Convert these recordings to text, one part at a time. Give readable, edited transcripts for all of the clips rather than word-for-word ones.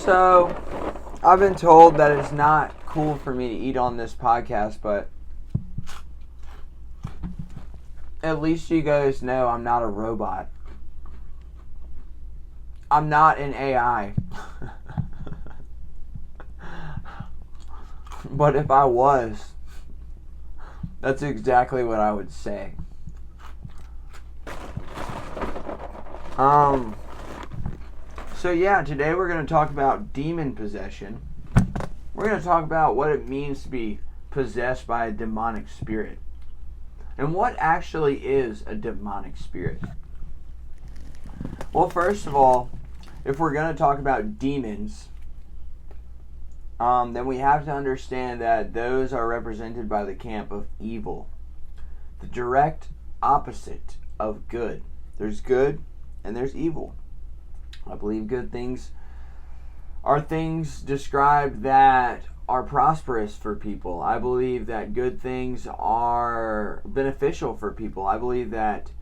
So, I've been told that it's not cool for me to eat on this podcast, but at least you guys know I'm not a robot. I'm not an AI. But if I was, that's exactly what I would say. So yeah, today we're going to talk about demon possession. We're going to talk about what it means to be possessed by a demonic spirit. And what actually is a demonic spirit? Well, first of all, if we're going to talk about demons, then we have to understand that those are represented by the camp of evil. The direct opposite of good. There's good and there's evil. I believe good things are things described that are prosperous for people. I believe that good things are beneficial for people. I believe that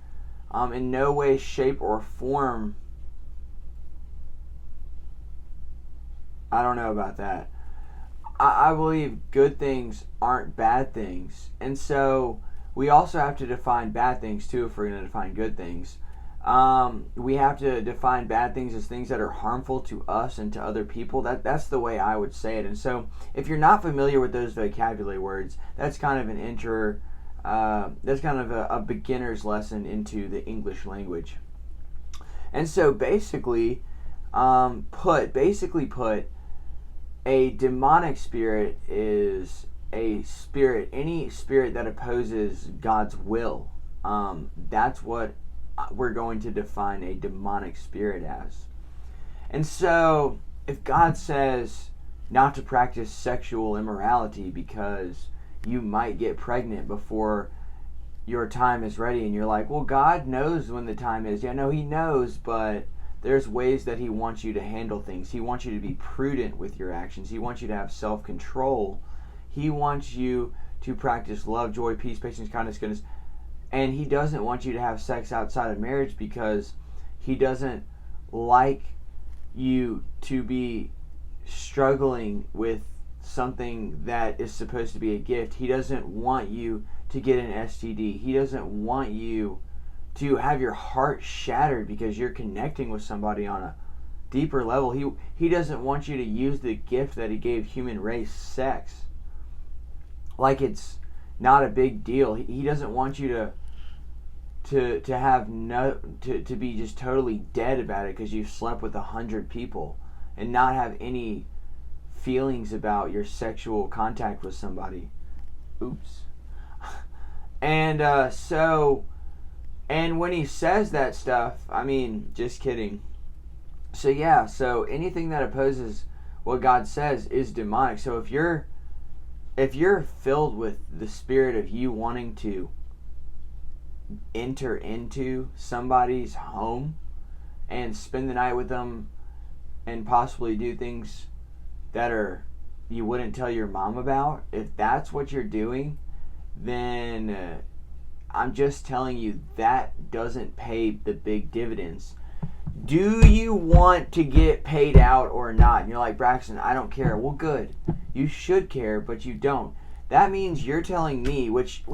in no way, shape, or form, I don't know about that. I believe good things aren't bad things. And so we also have to define bad things too if we're going to define good things. We have to define bad things as things that are harmful to us and to other people. That's the way I would say it. And so if you're not familiar with those vocabulary words, that's kind of a beginner's lesson into the English language. And so basically put, a demonic spirit is a spirit, any spirit that opposes God's will. That's what we're going to define a demonic spirit as. And so, if God says not to practice sexual immorality because you might get pregnant before your time is ready, and you're like, well, God knows when the time is. Yeah, no, He knows, but there's ways that He wants you to handle things. He wants you to be prudent with your actions. He wants you to have self-control. He wants you to practice love, joy, peace, patience, kindness, goodness. And He doesn't want you to have sex outside of marriage because He doesn't like you to be struggling with something that is supposed to be a gift. He doesn't want you to get an STD. He doesn't want you to have your heart shattered because you're connecting with somebody on a deeper level. He doesn't want you to use the gift that He gave human race, sex, like it's not a big deal. He doesn't want you to be just totally dead about it because you've slept with 100 people and not have any feelings about your sexual contact with somebody. Oops. And and when He says that stuff, I mean, just kidding. So yeah, so anything that opposes what God says is demonic. So if you're filled with the spirit of you wanting to enter into somebody's home and spend the night with them and possibly do things that you wouldn't tell your mom about, if that's what you're doing, then I'm just telling you that doesn't pay the big dividends. Do you want to get paid out or not? And you're like, Braxton, I don't care. Well, good. You should care, but you don't. That means you're telling me, which,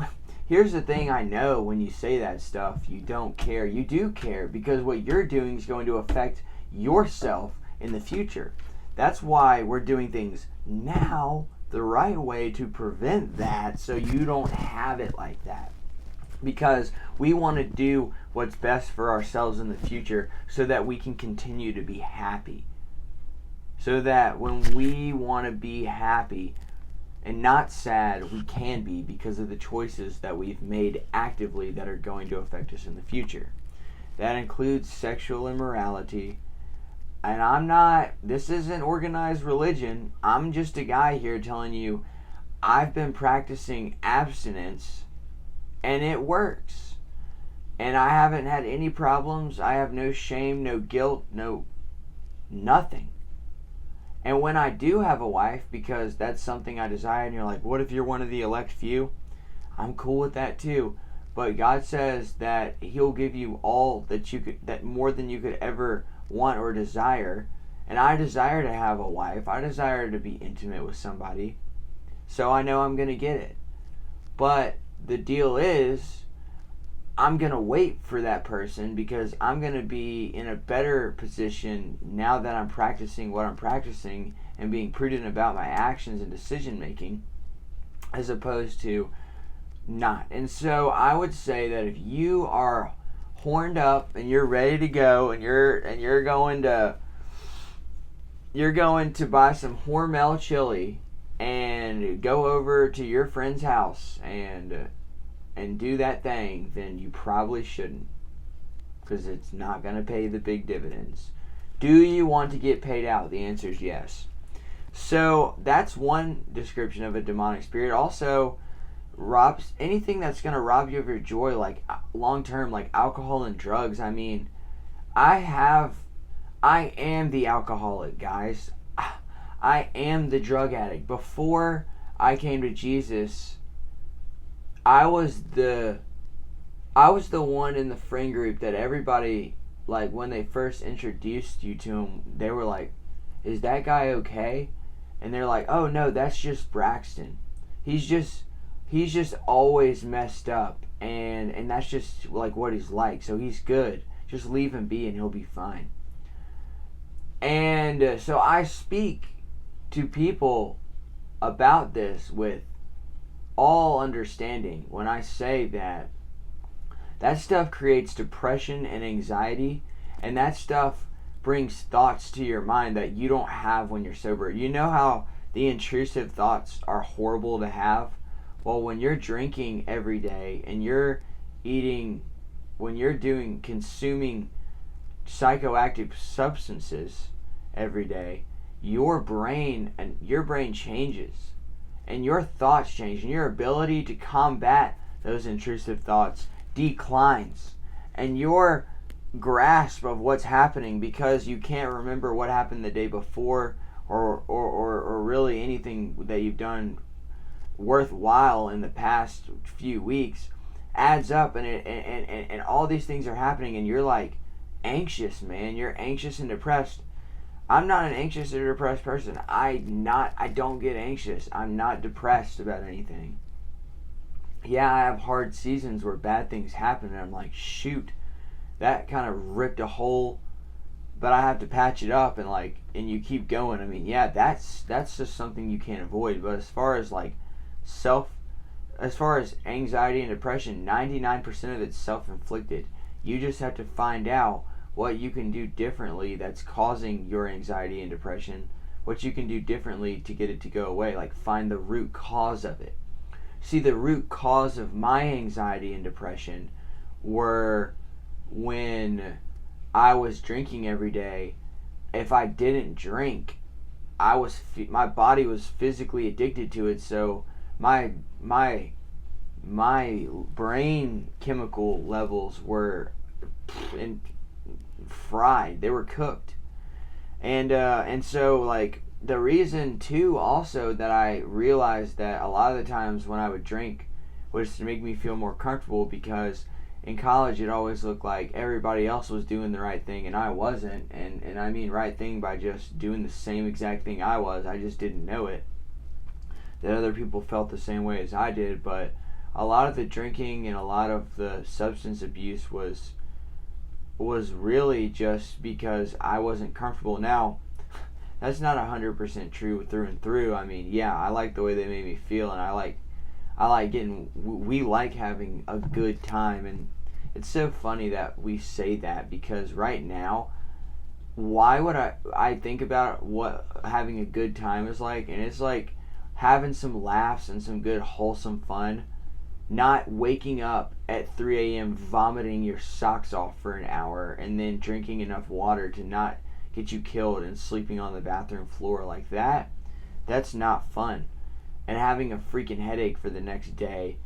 here's the thing, I know when you say that stuff, you don't care. You do care because what you're doing is going to affect yourself in the future. That's why we're doing things now the right way to prevent that so you don't have it like that. Because we want to do what's best for ourselves in the future so that we can continue to be happy. So that when we want to be happy and not sad, we can be because of the choices that we've made actively that are going to affect us in the future. That includes sexual immorality. And this isn't organized religion. I'm just a guy here telling you I've been practicing abstinence and it works. And I haven't had any problems. I have no shame, no guilt, nothing. And when I do have a wife, because that's something I desire, and you're like, what if you're one of the elect few? I'm cool with that too. But God says that He'll give you all that more than you could ever want or desire. And I desire to have a wife. I desire to be intimate with somebody. So I know I'm going to get it. But the deal is, I'm going to wait for that person because I'm going to be in a better position now that I'm practicing what I'm practicing and being prudent about my actions and decision making, as opposed to not. And so I would say that if you are horned up and you're ready to go and you're going to buy some Hormel chili and go over to your friend's house and do that thing, then you probably shouldn't, because it's not going to pay the big dividends. Do you want to get paid out? The answer is yes. So that's one description of a demonic spirit. Also, robs anything that's going to rob you of your joy, like long term, like alcohol and drugs. I mean, I am the alcoholic, guys. I am the drug addict. Before I came to Jesus, I was the one in the friend group that everybody, like, when they first introduced you to him, they were like, "Is that guy okay?" And they're like, "Oh no, that's just Braxton. He's just always messed up, and that's just like what he's like. So he's good. Just leave him be, and he'll be fine." And so I speak to people about this with all understanding when I say that stuff creates depression and anxiety, and that stuff brings thoughts to your mind that you don't have when you're sober. You know how the intrusive thoughts are horrible to have? Well, when you're drinking every day and you're eating, when you're consuming psychoactive substances every day, your brain changes, and your thoughts change, and your ability to combat those intrusive thoughts declines, and your grasp of what's happening, because you can't remember what happened the day before or really anything that you've done worthwhile in the past few weeks, adds up, and all these things are happening, and you're like anxious, man. You're anxious and depressed. I'm not an anxious or depressed person. I don't get anxious. I'm not depressed about anything. Yeah, I have hard seasons where bad things happen and I'm like, shoot, that kind of ripped a hole, but I have to patch it up, and you keep going. I mean, yeah, that's just something you can't avoid. But as far as anxiety and depression, 99% of it's self-inflicted. You just have to find out what you can do differently that's causing your anxiety and depression, what you can do differently to get it to go away. Like, find the root cause of it. See, the root cause of my anxiety and depression were when I was drinking every day. If I didn't drink, my body was physically addicted to it, so my brain chemical levels were fried. They were cooked. And so, like, the reason too also that I realized that a lot of the times when I would drink was to make me feel more comfortable, because in college it always looked like everybody else was doing the right thing and I wasn't, and I mean right thing by just doing the same exact thing I just didn't know it, that other people felt the same way as I did. But a lot of the drinking and a lot of the substance abuse was really just because I wasn't comfortable. Now, that's not 100% true through and through. I mean, yeah, I like the way they made me feel, and we like having a good time. And it's so funny that we say that, because right now, why would I think about what having a good time is like, and it's like having some laughs and some good wholesome fun, not waking up at 3 a.m. vomiting your socks off for an hour and then drinking enough water to not get you killed and sleeping on the bathroom floor like that. That's not fun. And having a freaking headache for the next day,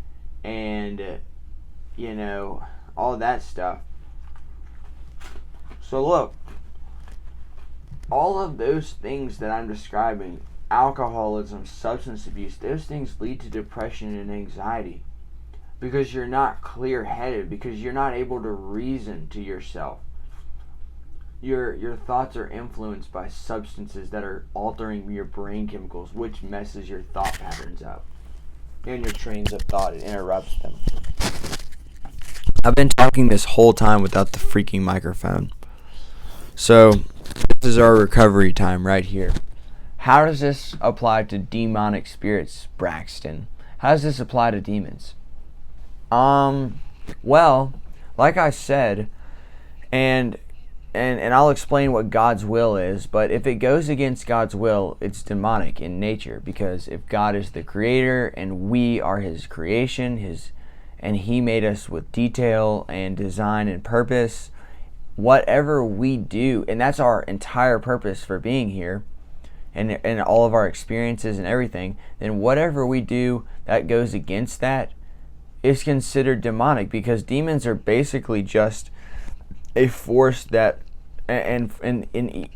and all that stuff. So look, all of those things that I'm describing, alcoholism, substance abuse, those things lead to depression and anxiety, because you're not clear-headed, because you're not able to reason to yourself. your thoughts are influenced by substances that are altering your brain chemicals, which messes your thought patterns up and your trains of thought. It interrupts them. I've been talking this whole time without the freaking microphone. So this is our recovery time right here. How does this apply to demonic spirits, Braxton? How does this apply to demons? Well, like I said, and I'll explain what God's will is, but if it goes against God's will, it's demonic in nature, because if God is the creator and we are his creation, and he made us with detail and design and purpose, whatever we do, and that's our entire purpose for being here, and all of our experiences and everything, then whatever we do that goes against that is considered demonic, because demons are basically just a force that and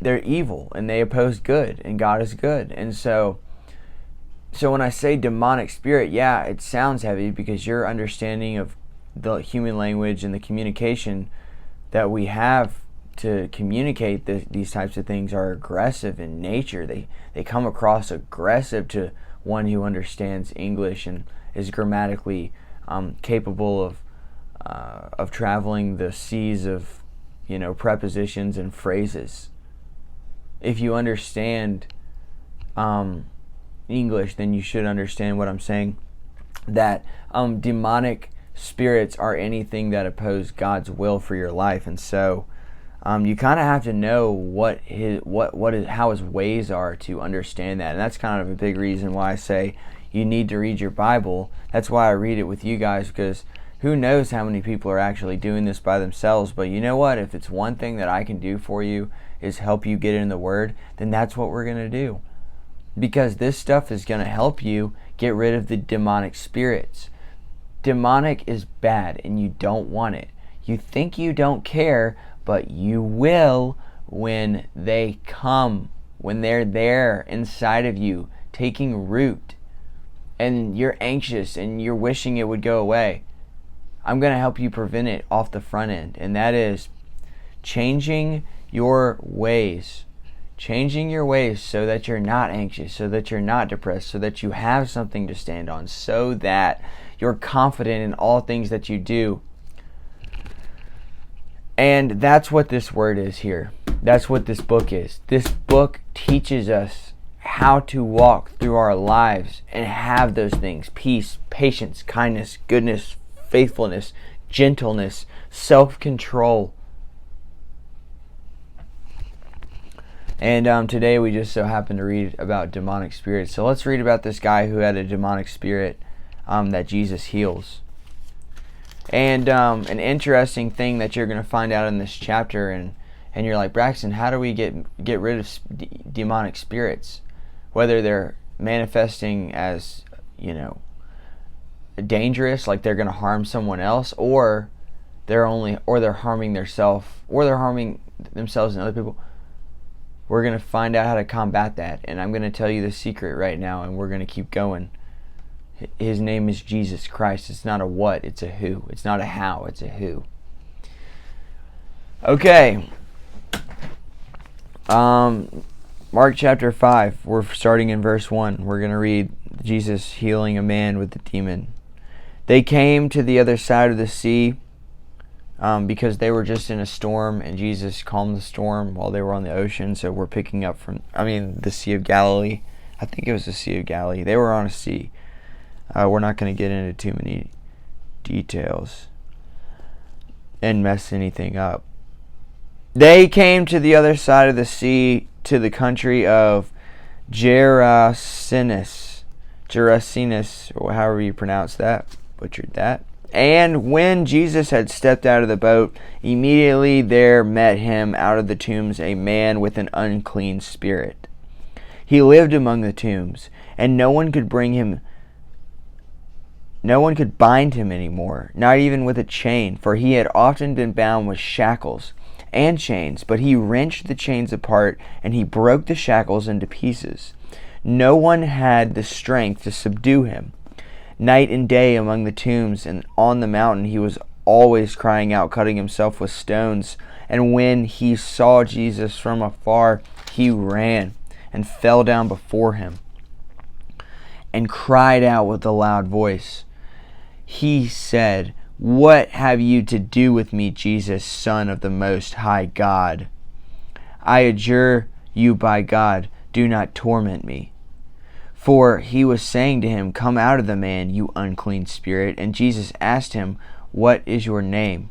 they're evil and they oppose good, and God is good. And so when I say demonic spirit, yeah, it sounds heavy, because your understanding of the human language and the communication that we have to communicate these types of things are aggressive in nature. They come across aggressive to one who understands English and is grammatically capable of traveling the seas of prepositions and phrases. If you understand English, then you should understand what I'm saying, that demonic spirits are anything that oppose God's will for your life. And so you kind of have to know how his ways are to understand that. And that's kind of a big reason why I say you need to read your Bible. That's why I read it with you guys, because who knows how many people are actually doing this by themselves. But you know what? If it's one thing that I can do for you is help you get in the Word, then that's what we're going to do. Because this stuff is going to help you get rid of the demonic spirits. Demonic is bad and you don't want it. You think you don't care, but you will when they come, when they're there inside of you, taking root, and you're anxious and you're wishing it would go away. I'm going to help you prevent it off the front end, and that is changing your ways. Changing your ways so that you're not anxious, so that you're not depressed, so that you have something to stand on, so that you're confident in all things that you do. And that's what this word is here. That's what this book is. This book teaches us how to walk through our lives and have those things: peace, patience, kindness, goodness, faithfulness, gentleness, self-control. And today we just so happen to read about demonic spirits. So let's read about this guy who had a demonic spirit that Jesus heals. And an interesting thing that you're going to find out in this chapter, and you're like, Braxton, how do we get rid of demonic spirits? Whether they're manifesting as, dangerous, like they're going to harm someone else, or they're harming themselves, and other people. We're going to find out how to combat that, and I'm going to tell you the secret right now, and we're going to keep going. His name is Jesus Christ. It's not a what, it's a who. It's not a how, it's a who. Okay. Mark chapter 5, we're starting in verse 1. We're going to read Jesus healing a man with a demon. They came to the other side of the sea because they were just in a storm, and Jesus calmed the storm while they were on the ocean. So we're picking up from, the Sea of Galilee. I think it was the Sea of Galilee. They were on a sea. We're not going to get into too many details and mess anything up. They came to the other side of the sea, to the country of Gerasenes, or however you pronounce that. Butchered that. And when Jesus had stepped out of the boat, immediately there met him out of the tombs a man with an unclean spirit. He lived among the tombs, and no one could bind him anymore, not even with a chain, for he had often been bound with shackles and chains, but he wrenched the chains apart, and he broke the shackles into pieces. No one had the strength to subdue him. Night and day among the tombs and on the mountain he was always crying out, cutting himself with stones. And when he saw Jesus from afar, he ran and fell down before him and cried out with a loud voice. He said, "What have you to do with me, Jesus, Son of the Most High God? I adjure you by God, do not torment me." For he was saying to him, "Come out of the man, you unclean spirit." And Jesus asked him, "What is your name?"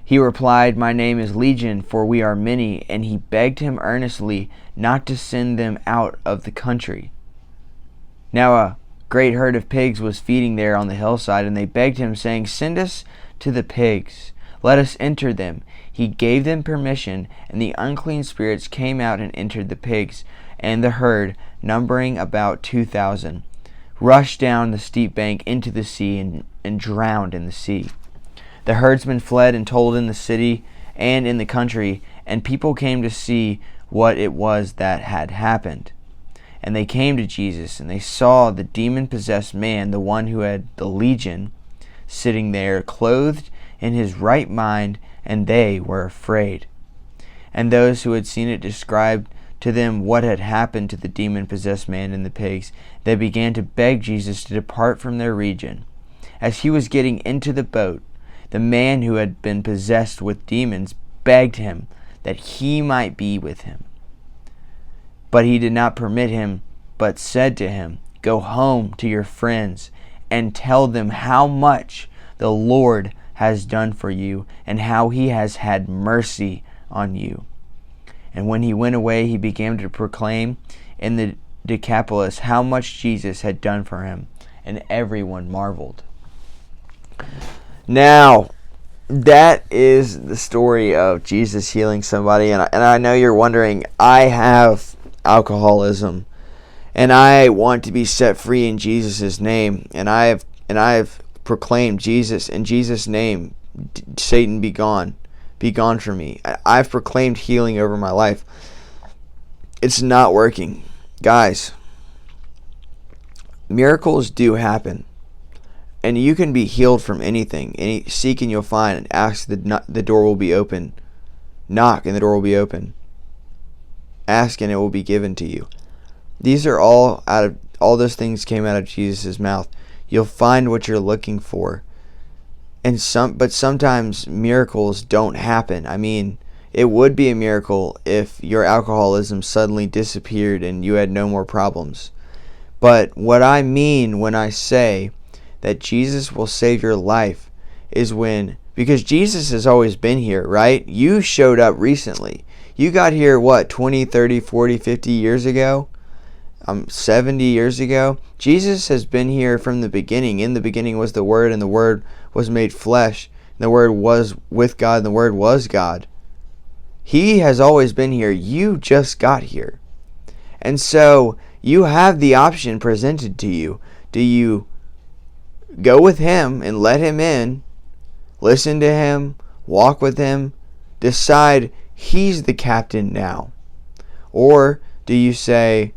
He replied, "My name is Legion, for we are many." And he begged him earnestly not to send them out of the country. Now a great herd of pigs was feeding there on the hillside, and they begged him, saying, "Send us to the pigs, let us enter them." He gave them permission, and the unclean spirits came out and entered the pigs, and the herd, numbering about 2,000, rushed down the steep bank into the sea and drowned in the sea. The herdsmen fled and told in the city and in the country, and people came to see what it was that had happened. And they came to Jesus, and they saw the demon-possessed man, the one who had the legion, sitting there, clothed in his right mind, and they were afraid. And those who had seen it described to them what had happened to the demon-possessed man and the pigs. They began to beg Jesus to depart from their region. As he was getting into the boat, the man who had been possessed with demons begged him that he might be with him. But he did not permit him, but said to him, "Go home to your friends and tell them how much the Lord has done for you and how he has had mercy on you." And when he went away, he began to proclaim in the Decapolis how much Jesus had done for him, and everyone marveled. Now, that is the story of Jesus healing somebody, and I know you're wondering, I have alcoholism, and I want to be set free in Jesus' name, and I have proclaimed Jesus in Jesus' name. Satan, be gone from me. I've proclaimed healing over my life. It's not working, guys. Miracles do happen, and you can be healed from anything. Seek and you'll find, and ask, the door will be open. Knock and the door will be open. Ask and it will be given to you. These are all those things came out of Jesus' mouth. You'll find what you're looking for. But sometimes miracles don't happen. I mean, it would be a miracle if your alcoholism suddenly disappeared and you had no more problems. But what I mean when I say that Jesus will save your life is because Jesus has always been here, right? You showed up recently. You got here, 20, 30, 40, 50 years ago? 70 years ago? Jesus has been here from the beginning. In the beginning was the Word, and the Word was made flesh. And the Word was with God, and the Word was God. He has always been here. You just got here. And so you have the option presented to you. Do you go with Him and let Him in, listen to Him, walk with Him, decide He's the captain now? Or do you say,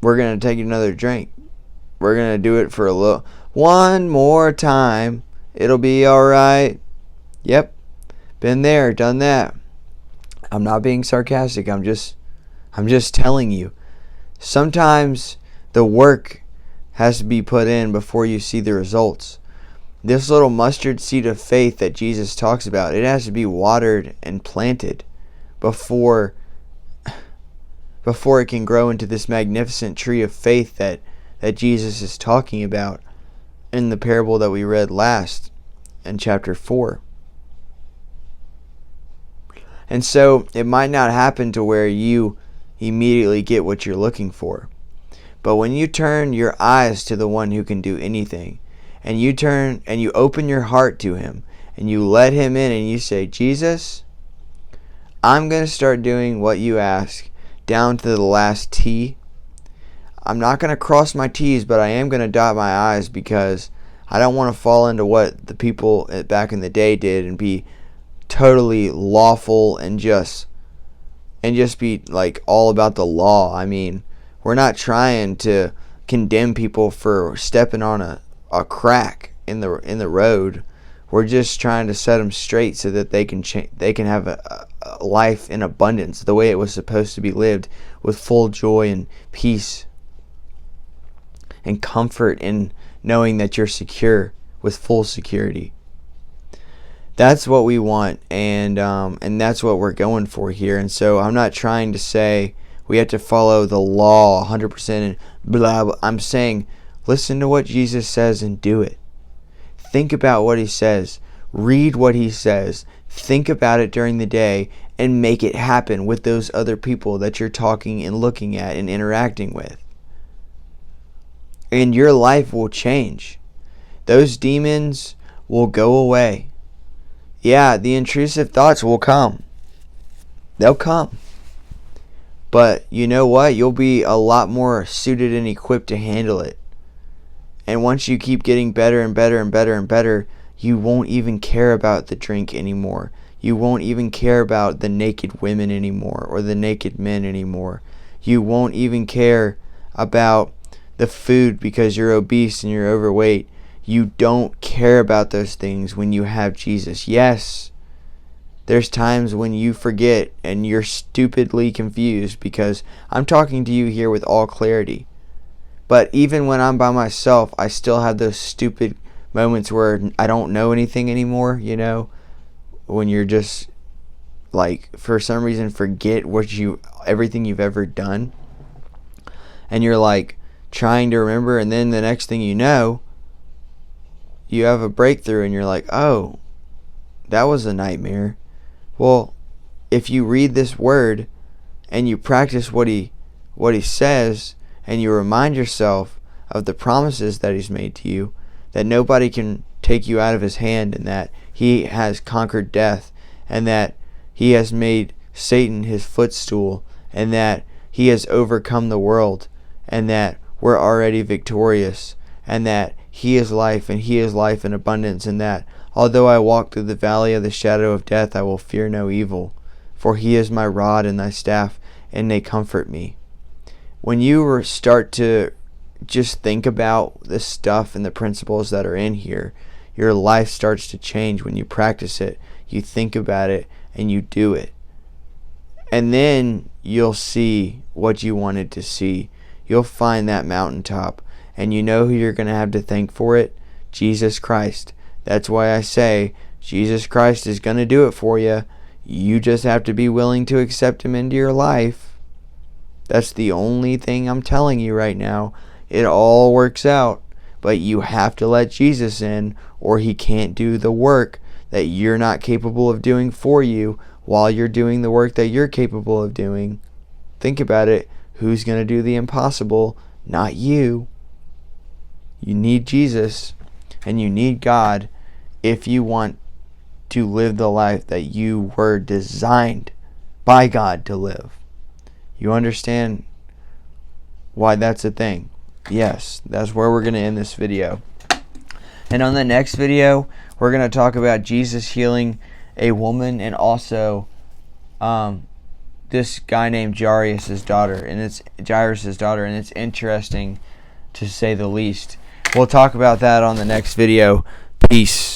we're going to take another drink. We're going to do it for one more time. It'll be all right. Yep. Been there, done that. I'm not being sarcastic. I'm just telling you. Sometimes the work has to be put in before you see the results. This little mustard seed of faith that Jesus talks about, it has to be watered and planted before it can grow into this magnificent tree of faith that Jesus is talking about in the parable that we read last in chapter 4. And so it might not happen to where you immediately get what you're looking for. But when you turn your eyes to the one who can do anything, and you turn and you open your heart to Him, and you let Him in, and you say, "Jesus, I'm going to start doing what you ask down to the last T. I'm not going to cross my T's, but I am going to dot my I's, because I don't want to fall into what the people back in the day did and be totally lawful and just be like all about the law." I mean, we're not trying to condemn people for stepping on a crack in the road. We're just trying to set them straight so that they can have a life in abundance, the way it was supposed to be lived, with full joy and peace and comfort in knowing that you're secure, with full security. That's what we want, and that's what we're going for here. And so I'm not trying to say we have to follow the law 100% and blah, blah. I'm saying listen to what Jesus says and do it. Think about what he says. Read what he says. Think about it during the day and make it happen with those other people that you're talking and looking at and interacting with. And your life will change. Those demons will go away. Yeah, the intrusive thoughts will come. They'll come. But you know what? You'll be a lot more suited and equipped to handle it. And once you keep getting better and better and better and better, you won't even care about the drink anymore. You won't even care about the naked women anymore or the naked men anymore. You won't even care about the food because you're obese and you're overweight. You don't care about those things when you have Jesus. Yes, there's times when you forget and you're stupidly confused, because I'm talking to you here with all clarity. But even when I'm by myself, I still have those stupid moments where I don't know anything anymore, you know? When you're just, like, for some reason forget everything you've ever done. And you're, like, trying to remember, and then the next thing you know, you have a breakthrough and you're like, oh, that was a nightmare. Well, if you read this word and you practice what he says, and you remind yourself of the promises that he's made to you, that nobody can take you out of his hand, and that he has conquered death, and that he has made Satan his footstool, and that he has overcome the world, and that we're already victorious, and that he is life, and he is life in abundance, and that although I walk through the valley of the shadow of death, I will fear no evil, for he is my rod and thy staff, and they comfort me. When you start to just think about the stuff and the principles that are in here, your life starts to change when you practice it. You think about it and you do it. And then you'll see what you wanted to see. You'll find that mountaintop. And you know who you're going to have to thank for it? Jesus Christ. That's why I say Jesus Christ is going to do it for you. You just have to be willing to accept him into your life. That's the only thing I'm telling you right now. It all works out, but you have to let Jesus in, or he can't do the work that you're not capable of doing for you while you're doing the work that you're capable of doing. Think about it. Who's going to do the impossible? Not you. You need Jesus, and you need God if you want to live the life that you were designed by God to live. You understand why that's a thing? Yes, that's where we're going to end this video. And on the next video, we're going to talk about Jesus healing a woman, and also this guy named Jairus' daughter, and it's interesting to say the least. We'll talk about that on the next video. Peace.